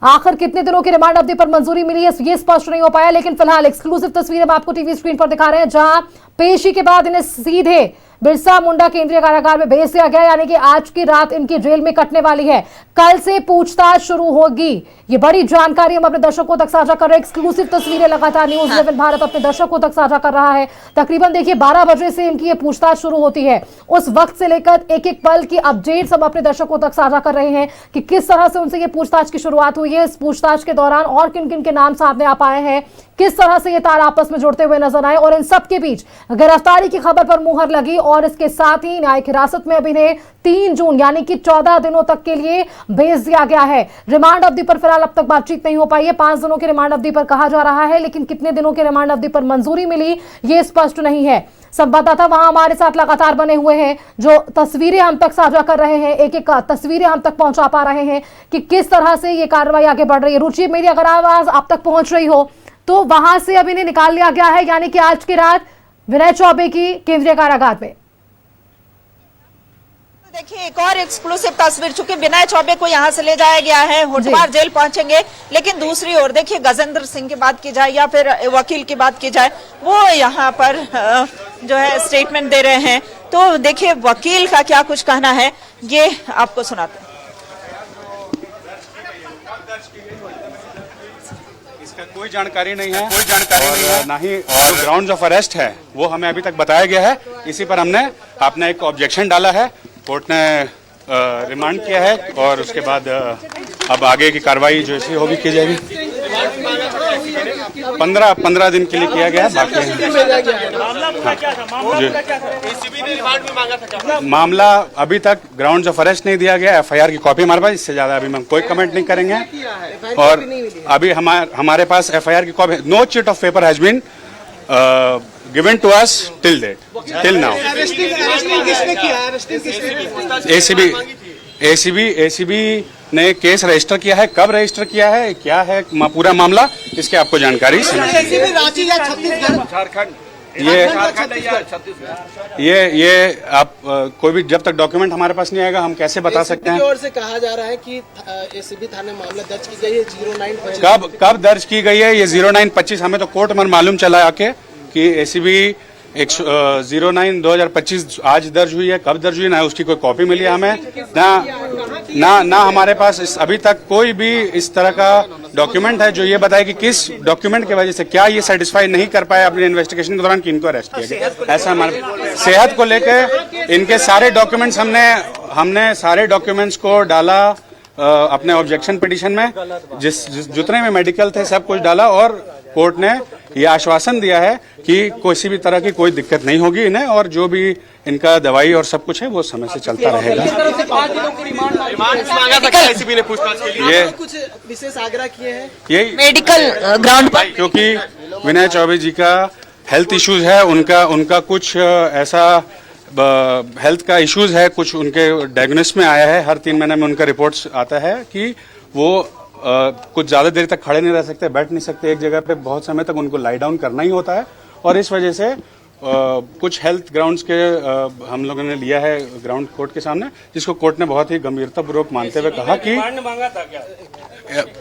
आखिर कितने दिनों की रिमांड अवधि पर मंजूरी मिली है ये स्पष्ट नहीं हो पाया, लेकिन फिलहाल एक्सक्लूसिव तस्वीरें हम आपको टीवी स्क्रीन पर दिखा रहे हैं जहां पेशी के बाद इन्हें सीधे बिरसा मुंडा केंद्रीय कारागार में भेज दिया गया, यानी कि आज की रात इनकी जेल में कटने वाली है। कल से पूछताछ शुरू होगी। ये बड़ी जानकारी हम अपने दर्शकों तक साझा कर रहे हैं। एक्सक्लूसिव तस्वीरें लगातार न्यूज 11 भारत अपने दर्शकों तक साझा कर रहा है। तकरीबन देखिए 12 बजे से इनकी ये पूछताछ शुरू होती है। उस वक्त से लेकर एक एक पल की अपडेट्स हम अपने दर्शकों तक साझा कर रहे हैं कि किस तरह से उनसे ये पूछताछ की शुरुआत हुई है, इस पूछताछ के दौरान और किन किन के नाम सामने आ पाए हैं, किस तरह से ये तार आपस में जुड़ते हुए नजर आए और इन सब के बीच गिरफ्तारी की खबर पर मुहर लगी और इसके साथ ही न्यायिक हिरासत में अब इन्हें 3 जून यानी कि 14 दिनों तक के लिए भेज दिया गया है। रिमांड अवधि पर फिलहाल अब तक बातचीत नहीं हो पाई है। 5 दिनों की रिमांड अवधि पर कहा जा रहा है, लेकिन कितने दिनों की रिमांड अवधि पर मंजूरी मिली ये स्पष्ट नहीं है। संवाददाता वहां हमारे साथ लगातार बने हुए हैं जो तस्वीरें हम तक साझा कर रहे हैं, एक एक तस्वीरें हम तक पहुंचा पा रहे हैं कि किस तरह से ये कार्रवाई आगे बढ़ रही है। रुचि, मेरी अगर आवाज आप तक पहुंच रही हो तो वहां से अब इन्हें निकाल लिया गया है, यानी कि आज की रात विनय चौबे की केंद्रीय कारागार में। देखिए एक और एक्सक्लूसिव तस्वीर, चूंकि विनय चौबे को यहाँ से ले जाया गया है, होटवार जेल पहुंचेंगे, लेकिन दूसरी ओर देखिए गजेंद्र सिंह की बात की जाए या फिर वकील की बात की जाए, वो यहाँ पर जो है स्टेटमेंट दे रहे हैं। तो देखिए वकील का क्या कुछ कहना है ये आपको सुनाते हैं। इसका कोई जानकारी नहीं है, ना ही जो ग्राउंड्स ऑफ अरेस्ट है वो हमें अभी तक बताया गया है। इसी पर हमने अपना एक ऑब्जेक्शन डाला है, कोर्ट ने रिमांड किया है और उसके बाद अब आगे की कार्रवाई जो ऐसी होगी की जाएगी। 15 दिन के लिए किया गया है। बाकी मामला अभी तक ग्राउंड्स ऑफ अरेस्ट नहीं दिया गया, FIR की कॉपी हमारे पास, इससे ज्यादा अभी हम कोई कमेंट नहीं करेंगे। और अभी हमारे पास FIR की copy, no chit of paper has been given to us till now. ACB ने केस रजिस्टर किया है, कब रजिस्टर किया है, क्या है पूरा मामला, इसके आपको जानकारी ये आप कोई भी जब तक डॉक्यूमेंट हमारे पास नहीं आएगा हम कैसे बता सकते हैं। ओर से कहा जा रहा है कि ACB थाने मामला दर्ज की गई है 0925। कब दर्ज की गई है ये 0925, हमें तो कोर्ट में मालूम चला आके कि ACB 09/2025 आज दर्ज हुई है, कब दर्ज हुई ना उसकी कोई कॉपी मिली है हमें, ना हमारे पास अभी तक कोई भी इस तरह का डॉक्यूमेंट है जो ये बताए कि किस डॉक्यूमेंट की वजह से, क्या ये सेटिस्फाई नहीं कर पाए अपने इन्वेस्टिगेशन के दौरान कि इनको अरेस्ट किया गया। ऐसा हमारे सेहत को लेकर इनके सारे डॉक्यूमेंट्स हमने सारे डॉक्यूमेंट्स को डाला अपने ऑब्जेक्शन पिटीशन में, जितने में मेडिकल थे सब कुछ डाला और कोर्ट ने यह आश्वासन दिया है कि किसी भी तरह की कोई दिक्कत नहीं होगी इन्हें और जो भी इनका दवाई और सब कुछ है वो समय से चलता रहेगा। ये कुछ विशेष आग्रह किए हैं यही मेडिकल ग्राउंड पर, क्योंकि विनय चौबे जी का हेल्थ इश्यूज है, उनका कुछ ऐसा हेल्थ का इश्यूज है, कुछ उनके डायग्नोसिस में आया है, हर 3 महीने में उनका रिपोर्ट्स आता है कि वो कुछ ज्यादा देर तक खड़े नहीं रह सकते, बैठ नहीं सकते एक जगह पे, बहुत समय तक उनको लाई डाउन करना ही होता है और इस वजह से कुछ हेल्थ ग्राउंड्स के हम लोगों ने लिया है ग्राउंड कोर्ट के सामने, जिसको कोर्ट ने बहुत ही गंभीरतापूर्वक मानते हुए कहा कि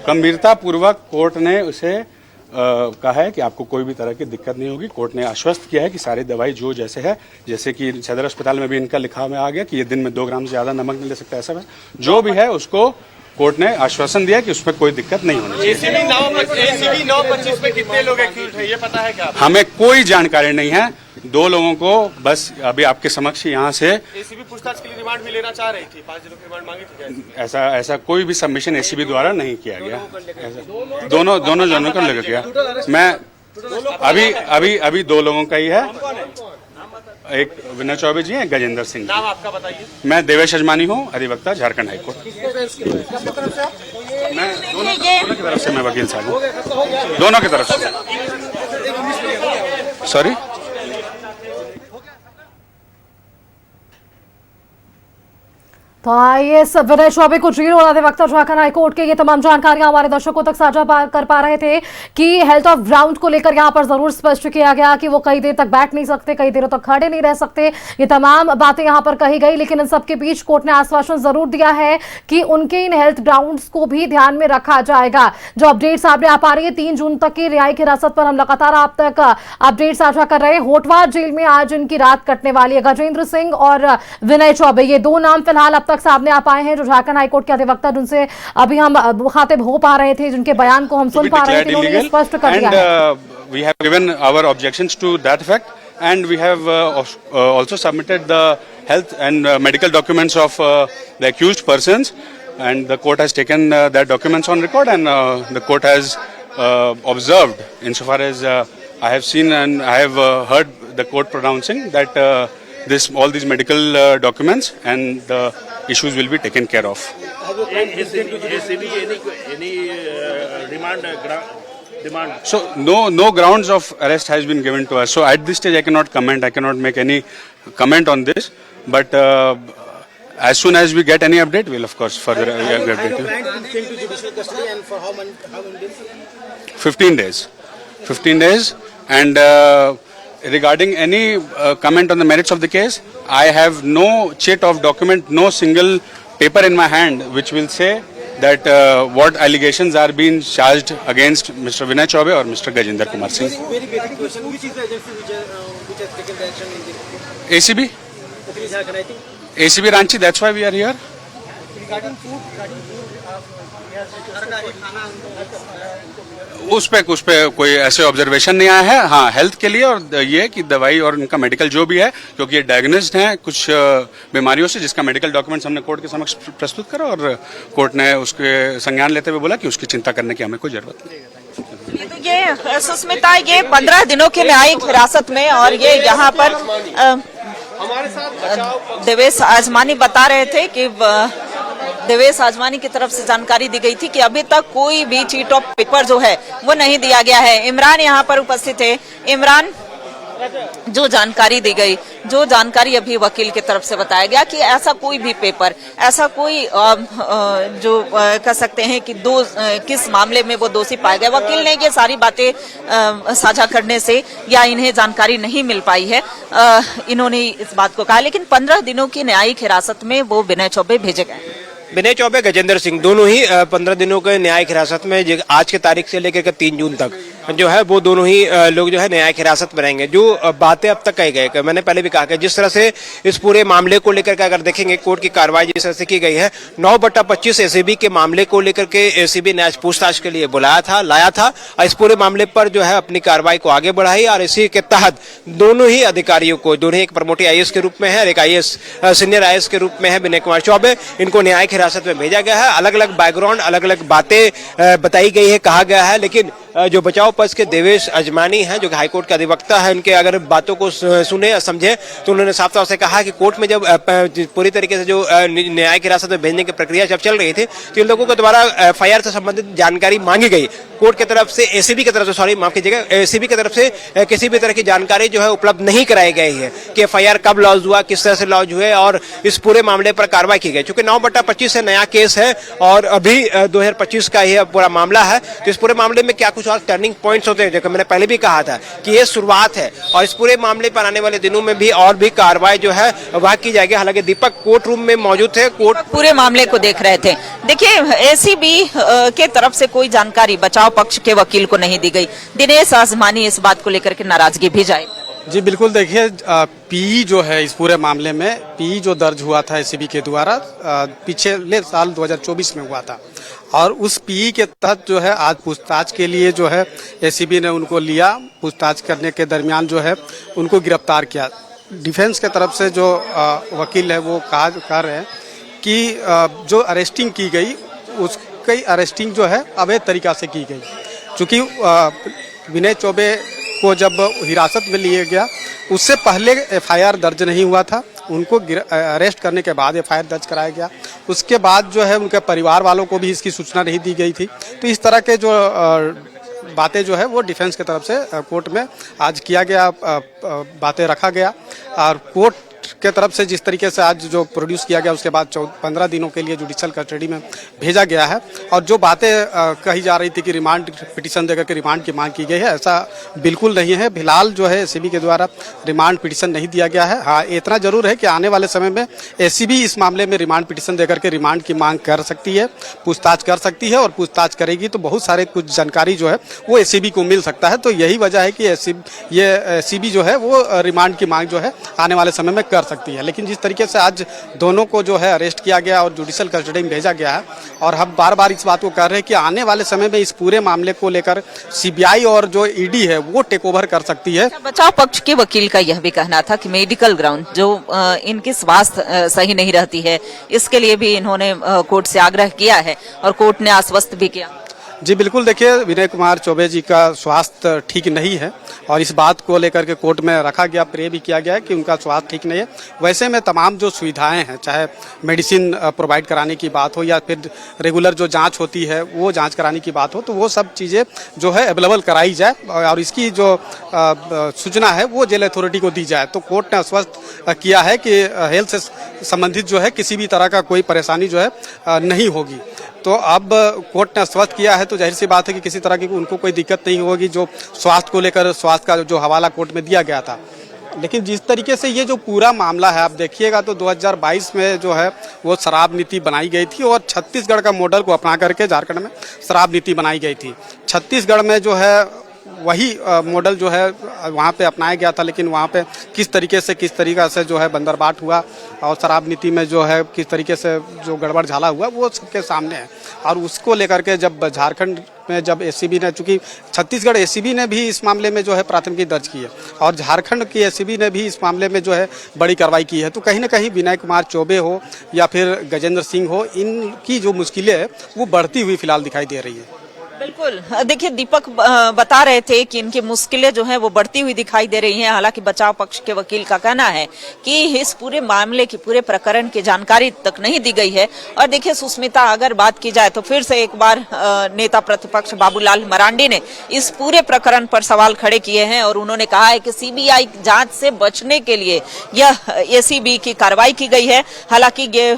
गंभीरतापूर्वक कोर्ट ने उसे कहा है कि आपको कोई भी तरह की दिक्कत नहीं होगी। कोर्ट ने आश्वस्त किया है कि सारी दवाई जो जैसे है, जैसे कि सदर अस्पताल में भी इनका लिखा हुआ आ गया कि ये दिन में 2 ग्राम से ज्यादा नमक नहीं ले सकता, ऐसा जो भी है उसको कोर्ट ने आश्वासन दिया कि उसमें कोई दिक्कत नहीं होनी चाहिए। ACB 925 में कितने लोग एक्यूज हैं ये पता है क्या? हमें कोई जानकारी नहीं है। 2 लोगों को बस अभी आपके समक्ष यहाँ से एसीबी पूछताछ के लिए रिमांड भी लेना चाह रही थी, 5 दिनों की रिमांड मांगी थी। ऐसा कोई भी सबमिशन एसीबी द्वारा नहीं किया गया। दोनों जनों को लेकर गया। मैं अभी 2 लोगों का ही है, एक विनय चौबे जी हैं, गजेंद्र सिंह। नाम आपका बताइए। मैं देवेश अजमानी हूँ, अधिवक्ता झारखंड हाईकोर्ट। मैं दोनों की तरफ से मैं वकील साहब हूँ, दोनों की तरफ से। सॉरी, तो आईएएस विनय चौबे को जेल और अधिवक्ता झारखंड हाईकोर्ट के ये तमाम जानकारियां हमारे दर्शकों तक साझा कर पा रहे थे कि हेल्थ ऑफ ग्राउंड को लेकर यहां पर जरूर स्पष्ट किया गया कि वो कई देर तक बैठ नहीं सकते, कई देरों तक खड़े नहीं रह सकते। ये तमाम बातें यहां पर कही गई, लेकिन इन सबके बीच कोर्ट ने आश्वासन जरूर दिया है कि उनके इन हेल्थ ग्राउंड्स को भी ध्यान में रखा जाएगा। जो अपडेट सामने आ पा रही है, 3 जून तक की न्यायिक हिरासत पर हम लगातार आप तक अपडेट साझा कर रहे हैं। होटवार जेल में आज इनकी रात कटने वाली है। गजेंद्र सिंह और विनय चौबे, ये 2 नाम फिलहाल अब तक सामने आ पाए हैं, जो झारखंड हाईकोर्ट के अधिवक्ता जिनसे अभी हम मुखातिब हो पा रहे थे, जिनके बयान को हम सुन पा रहे थे, उन्होंने स्पष्ट कर दिया है। We have given our objections to that effect, and we have also submitted the health and medical documents of the accused persons, and the court has taken that documents on record, and the court has observed, insofar as I have seen and I have heard the court pronouncing that all these medical documents and the issues will be taken care of. So no grounds of arrest has been given to us. So at this stage I cannot comment. I cannot make any comment on this. But as soon as we get any update, we'll of course further update you. 15 days. 15 days. And regarding any comment on the merits of the case, I have no chit of document, no single paper in my hand which will say that what allegations are being charged against Mr. Vinay Chaube or Mr. Gajendra Kumar Singh. Very basic question. Which is the agency which has taken the action in this? ACB? Jharkhand, I think. ACB Ranchi, that's why we are here. Regarding food, उस पे कोई ऐसे observation नहीं आया है। हाँ, health के लिए और ये कि दवाई और इनका मेडिकल जो भी है, क्योंकि ये डायग्नोस्ड हैं कुछ बीमारियों से, जिसका मेडिकल डॉक्यूमेंट्स हमने कोर्ट के समक्ष प्रस्तुत करा और कोर्ट ने उसके संज्ञान लेते हुए बोला कि उसकी चिंता करने की हमें कोई जरूरत नहीं। तो ये सुस्मिता, ये 15 दिनों के न्यायिक हिरासत में, और ये यहाँ पर देवेश आजमानी बता रहे थे कि देवेश आजमानी की तरफ से जानकारी दी गई थी कि अभी तक कोई भी चीट ऑफ पेपर जो है वो नहीं दिया गया है। इमरान यहाँ पर उपस्थित है। इमरान, जो जानकारी दी गई, जो जानकारी अभी वकील की तरफ से बताया गया कि ऐसा कोई भी पेपर, ऐसा कोई जो कह सकते हैं कि किस मामले में वो दोषी पाए गए, वकील ने ये सारी बातें साझा करने से या इन्हें जानकारी नहीं मिल पाई है, इन्होंने इस बात को कहा। लेकिन 15 दिनों की न्यायिक हिरासत में वो विनय चौबे भेजे गए। विनय चौबे, गजेंद्र सिंह दोनों ही 15 दिनों के न्यायिक हिरासत में, आज के तारीख से लेकर 3 जून तक जो है वो दोनों ही लोग जो है न्यायिक हिरासत में रहेंगे। जो बातें अब तक कही गई, मैंने पहले भी कहा कि जिस तरह से इस पूरे मामले को लेकर के अगर देखेंगे कोर्ट की कार्रवाई जिस तरह से की गई है, 9/25 एसीबी के मामले को लेकर के एसीबी ने आज पूछताछ के लिए लाया था और इस पूरे मामले पर जो है अपनी कार्रवाई को आगे बढ़ाई, और इसी के तहत दोनों ही अधिकारियों को, दोनों एक प्रमोटी आईएएस के रूप में है और एक आईएएस सीनियर आईएएस के रूप में है विनय कुमार चौबे, इनको न्यायिक हिरासत में भेजा गया है। अलग अलग बैकग्राउंड, अलग अलग बातें बताई गई है, कहा गया है, लेकिन जो बचाव पक्ष के देवेश अजमानी हैं, जो कि हाईकोर्ट के अधिवक्ता है, उनके अगर बातों को सुने या समझे तो उन्होंने साफ तौर से कहा कि कोर्ट में जब पूरी तरीके से जो न्यायिक हिरासत में भेजने की प्रक्रिया जब चल रही थी तो इन लोगों के द्वारा एफआईआर से संबंधित जानकारी मांगी गई। कोर्ट की तरफ से, एसीबी की तरफ से, सॉरी माफ कीजिएगा, एसीबी की तरफ से किसी भी तरह की जानकारी जो है उपलब्ध नहीं कराई गई है कि एफआईआर कब लॉन्च हुआ, किस तरह से लॉन्च हुए और इस पूरे मामले पर कार्रवाई की गई। चूंकि 9/25 से नया केस है और अभी 2025 का यह पूरा मामला है, तो इस पूरे मामले में क्या कुछ और टर्निंग पॉइंट्स होते हैं, जैसे मैंने पहले भी कहा था कि ये शुरुआत है और इस पूरे मामले पर आने वाले दिनों में भी और भी कार्रवाई जो है वह की जाएगी। हालांकि दीपक कोर्ट रूम में मौजूद थे, कोर्ट पूरे मामले को देख रहे थे। देखिए, एसीबी के तरफ से कोई जानकारी बचाव पक्ष के वकील को नहीं दी गई। दिनेश आजमानी इस बात को लेकर के नाराजगी भी जाए। जी बिल्कुल, देखिए पीई जो है इस पूरे मामले में, पीई जो दर्ज हुआ था एसीबी के द्वारा पिछले साल 2024 में हुआ था और उस पीई के तहत जो है आज पूछताछ के लिए जो है एसीबी ने उनको लिया। पूछताछ करने के दरमियान जो है उनको गिरफ्तार किया। डिफेंस के तरफ से जो वकील है वो कह रहे हैं कि जो अरेस्टिंग की गई उसकी अरेस्टिंग जो है अवैध तरीका से की गई, चूँकि विनय चौबे को जब हिरासत में लिया गया उससे पहले एफआईआर दर्ज नहीं हुआ था। उनको अरेस्ट करने के बाद एफआईआर दर्ज कराया गया। उसके बाद जो है उनके परिवार वालों को भी इसकी सूचना नहीं दी गई थी। तो इस तरह के जो बातें जो है वो डिफेंस की तरफ से कोर्ट में आज किया गया, बातें रखा गया और कोर्ट के तरफ से जिस तरीके से आज जो प्रोड्यूस किया गया उसके बाद 15 दिनों के लिए जुडिशियल कस्टडी में भेजा गया है। और जो बातें कही जा रही थी कि रिमांड पिटीशन देकर के रिमांड की मांग की गई है, ऐसा बिल्कुल नहीं है। फिलहाल जो है एसीबी के द्वारा रिमांड पिटीशन नहीं दिया गया है। हाँ, इतना जरूर है कि आने वाले समय में एसीबी इस मामले में रिमांड पिटीशन देकर के रिमांड की मांग कर सकती है, पूछताछ कर सकती है और पूछताछ करेगी तो बहुत सारे कुछ जानकारी जो है वो एसीबी को मिल सकता है। तो यही वजह है कि एसीबी जो है वो रिमांड की मांग जो है आने वाले समय में कर सकती है। लेकिन जिस तरीके से आज दोनों को जो है अरेस्ट किया गया और जुडिशियल कस्टडी में भेजा गया है और हम बार बार इस बात को कर रहे हैं कि आने वाले समय में इस पूरे मामले को लेकर सीबीआई और जो ईडी है वो टेक ओवर कर सकती है। बचाव पक्ष के वकील का यह भी कहना था कि मेडिकल ग्राउंड जो इनकी स्वास्थ्य सही नहीं रहती है, इसके लिए भी इन्होंने कोर्ट से आग्रह किया है और कोर्ट ने आश्वस्त भी किया। जी बिल्कुल, देखिए विनय कुमार चौबे जी का स्वास्थ्य ठीक नहीं है और इस बात को लेकर के कोर्ट में रखा गया, प्रे भी किया गया है कि उनका स्वास्थ्य ठीक नहीं है। वैसे में तमाम जो सुविधाएं हैं, चाहे मेडिसिन प्रोवाइड कराने की बात हो या फिर रेगुलर जो जांच होती है वो जांच कराने की बात हो, तो वो सब चीज़ें जो है अवेलेबल कराई जाए और इसकी जो सूचना है वो जेल अथॉरिटी को दी जाए। तो कोर्ट ने आश्वस्त किया है कि हेल्थ से संबंधित जो है किसी भी तरह का कोई परेशानी जो है नहीं होगी। तो अब कोर्ट ने आश्वस्त किया है तो जाहिर सी बात है कि किसी तरह की उनको कोई दिक्कत नहीं होगी। जो स्वास्थ्य को लेकर स्वास्थ्य का जो हवाला कोर्ट में दिया गया था, लेकिन जिस तरीके से ये जो पूरा मामला है आप देखिएगा तो 2022 में जो है वो शराब नीति बनाई गई थी और छत्तीसगढ़ का मॉडल को अपना करके झारखंड में शराब नीति बनाई गई थी। छत्तीसगढ़ में जो है वही मॉडल जो है वहाँ पे अपनाया गया था, लेकिन वहाँ पे किस तरीके से जो है बंदरबाट हुआ और शराब नीति में जो है किस तरीके से जो गड़बड़ झाला हुआ वो सबके सामने है। और उसको लेकर के जब झारखंड में जब एसीबी ने, चूंकि छत्तीसगढ़ एसीबी ने भी इस मामले में जो है प्राथमिकी दर्ज की है और झारखंड की एसीबी ने भी इस मामले में जो है बड़ी कार्रवाई की है, तो कहीं ना कहीं विनय कुमार चौबे हो या फिर गजेंद्र सिंह हो, इनकी जो मुश्किलें है वो बढ़ती हुई फिलहाल दिखाई दे रही है। बिल्कुल, देखिए दीपक बता रहे थे कि इनकी मुश्किलें जो हैं वो बढ़ती हुई दिखाई दे रही हैं। हालांकि बचाव पक्ष के वकील का कहना है कि इस पूरे मामले की, पूरे प्रकरण की जानकारी तक नहीं दी गई है। और देखिए सुष्मिता, अगर बात की जाए तो फिर से एक बार नेता प्रतिपक्ष बाबूलाल मरांडी ने इस पूरे प्रकरण पर सवाल खड़े किए हैं और उन्होंने कहा है कि सीबीआई जांच से बचने के लिए यह एसीबी की कार्रवाई की गई है। हालांकि ये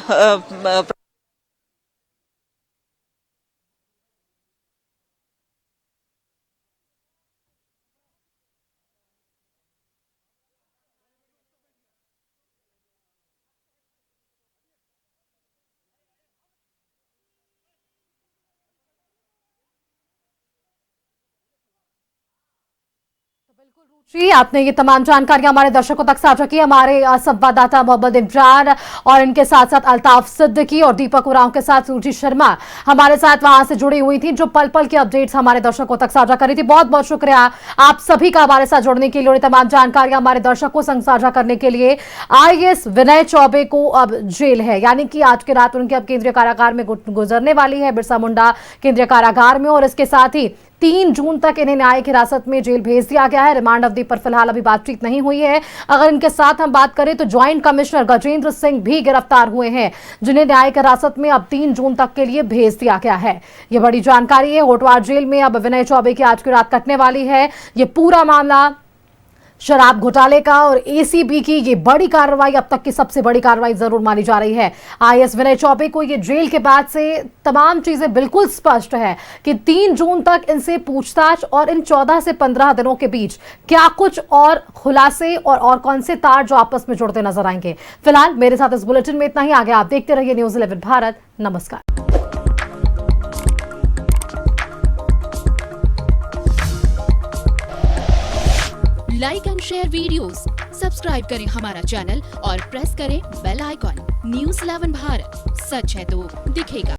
जी, आपने ये तमाम जानकारियां हमारे दर्शकों तक साझा की। हमारे संवाददाता मोहम्मद इमरान और इनके साथ साथ अल्ताफ सिद्दीकी और दीपक उरांव के साथ सूची शर्मा हमारे साथ वहां से जुड़ी हुई थी, जो पल पल के अपडेट्स हमारे दर्शकों तक साझा करी थी। बहुत बहुत शुक्रिया आप सभी का हमारे साथ जुड़ने के लिए और तमाम जानकारियां हमारे दर्शकों संग साझा करने के लिए। आईएएस विनय चौबे को अब जेल है, यानी कि आज की रात उनकी अब केंद्रीय कारागार में गुजरने वाली है, बिरसा मुंडा केंद्रीय कारागार में। और इसके साथ ही 3 जून तक इन्हें न्यायिक हिरासत में जेल भेज दिया गया है। रिमांड अवधि पर फिलहाल अभी बातचीत नहीं हुई है। अगर इनके साथ हम बात करें तो ज्वाइंट कमिश्नर गजेंद्र सिंह भी गिरफ्तार हुए हैं, जिन्हें न्यायिक हिरासत में अब 3 जून तक के लिए भेज दिया गया है। यह बड़ी जानकारी है। होटवार जेल में अब विनय चौबे की आज की रात कटने वाली है। ये पूरा मामला शराब घोटाले का और एसीबी की ये बड़ी कार्रवाई अब तक की सबसे बड़ी कार्रवाई जरूर मानी जा रही है। आईएएस विनय चौबे को ये जेल के बाद से तमाम चीजें बिल्कुल स्पष्ट है कि 3 जून तक इनसे पूछताछ और इन 14 से 15 दिनों के बीच क्या कुछ और खुलासे और कौन से तार जो आपस में जुड़ते नजर आएंगे। फिलहाल मेरे साथ इस बुलेटिन में इतना ही। आगे आप देखते रहिए न्यूज़ 11 भारत। नमस्कार। Like and share videos, subscribe करें हमारा चैनल और प्रेस करें बेल आइकॉन। News 11 भारत, सच है तो दिखेगा।